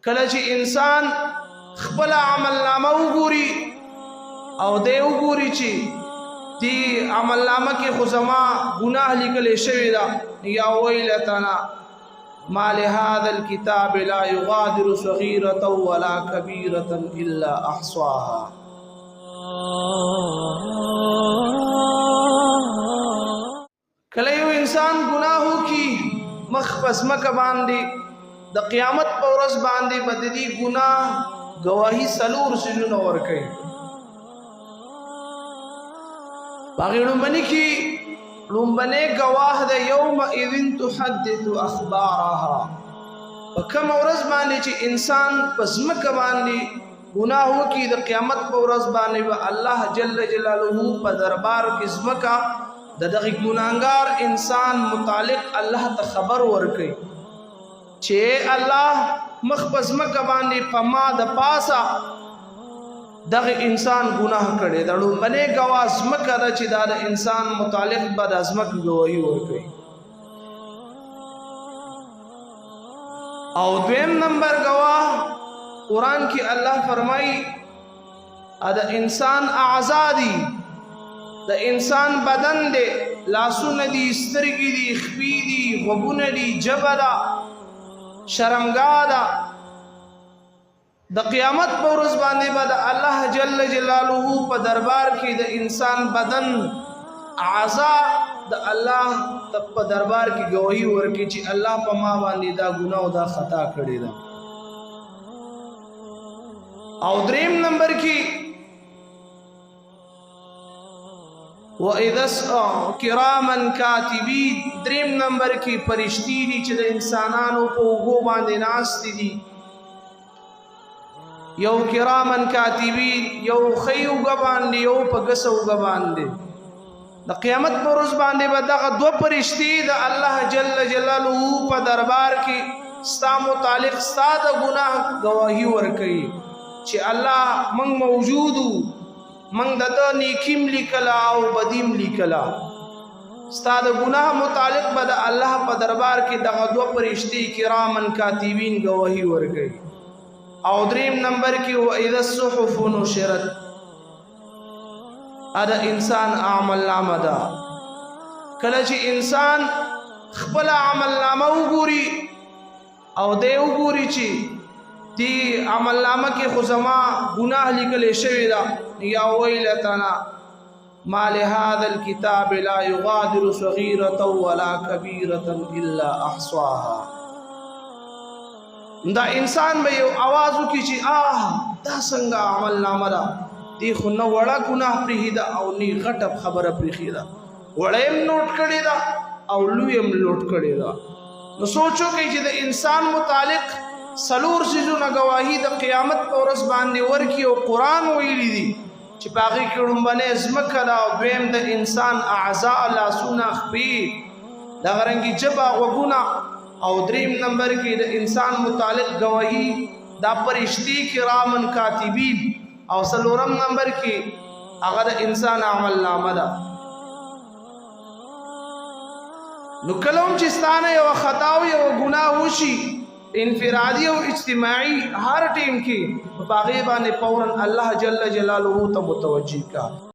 کله چې انسان خپل عمل نامه وګوري او دی وګوري چې دی عمل نامه کې خو زما ګناه لیکل شوی دا یا ویلتنا ما لهذا الكتاب لا يغادر صغيرة ولا كبيرة إلا أحصاها. کله یو انسان ګناهو کی مخ پس مکه باندې د قیامت په ورځ باندې بددي ګناه گواہی سلور سجونه ورکړي باغړو باندې کی لومبنه گواه د یوم اذن تحدث اخبارها وکم ورځ باندې چې انسان پس مکه باندې گناهو کی د قیامت په ورځ باندې الله جل جلاله په دربار کې زمکا د دغه ګناهګار انسان متعلق الله ته خبر ورکړي چې الله مخبز مکه باندې پما د پاسا دغه انسان ګناه کړي دړو باندې گواز مکه د چې دا د انسان متعلق بد ازمک گواہی ورکړي. او دویم نمبر گواه قرآن کې الله فرمایي دا انسان اعضادی د انسان بدن دی لاسونه دي سترګې دي خپې دي غوږونه دي ژبه ده شرمګاه ده د قیامت په ورځ باندې به د الله جل جلاله په دربار کې د انسان بدن اعضا د الله په دربار کې گواہی ورکړي چې الله په ما باندې دا ګناه او دا خطا کړی ده. او دریم نمبر کې وَإِذَا كِرَامًا كَاتِبِينَ دریم نمبر کې فرشتي دي چې د انسانانو په اوږو باندې ناست دي یو کرامن کاتبین یو خیو غبان یو په غسو غبان دي د قیامت پر ورځ باندې به دغه دو فرشتي د الله جل جلاله په دربار کې ستا متعلق ستا د ګناه گواہی ورکړي چې الله موږ موجودو موږ د نیکیم لیکلا او بدیم لیکلا ستا د ګناه متعلق به د الله په دربار کې دغه دو فرشتي کرامن کاتبین گواہی ورکړي. او دریم نمبر کې وَإِذَا الصُّحُفُ نُشِرَتْ ادا انسان عمل نامه ده کله چې انسان خپل عمل نامه وګوري او دی وګوري چې دی عمل نامه کې خو زما ګناه لیکل شوی دا یا ویلتنا ما لهذا الكتاب لا يغادر صغيرة ولا كبيرة إلا أحصاها. دا انسان به یو आवाज وکړي چې دا څنګه عمل نامه ده دی خو نه وړه ګناه پرېښې ده او نه غټه خبره پرېښې ده وړه یې نوټ کړې ده او لوی یې نوټ کړې ده. نو سوچ وکړئ چې د انسان متعلق څلور څیزونه گواهي د قیامت په ورځ باندې ورکړي او قرآن ویلي دي چې په هغې کې لومبنۍ ځمکه ده او دویم د انسان اعضا لاسونه خپې دغه رنګې ژبه غوږونه او دریم نمبر کې د انسان متعلق گواہی دا فرشتي کرامن کاتبین او څلورم نمبر کې هغه د انسان عمل نامه ده. نو کله هم چې ستانه یو خطا او یو ګناه وشي انفرادي او اجتماعي هر ټیم کې په هغې باندې فوراً الله جل جلاله ته متوجه کا.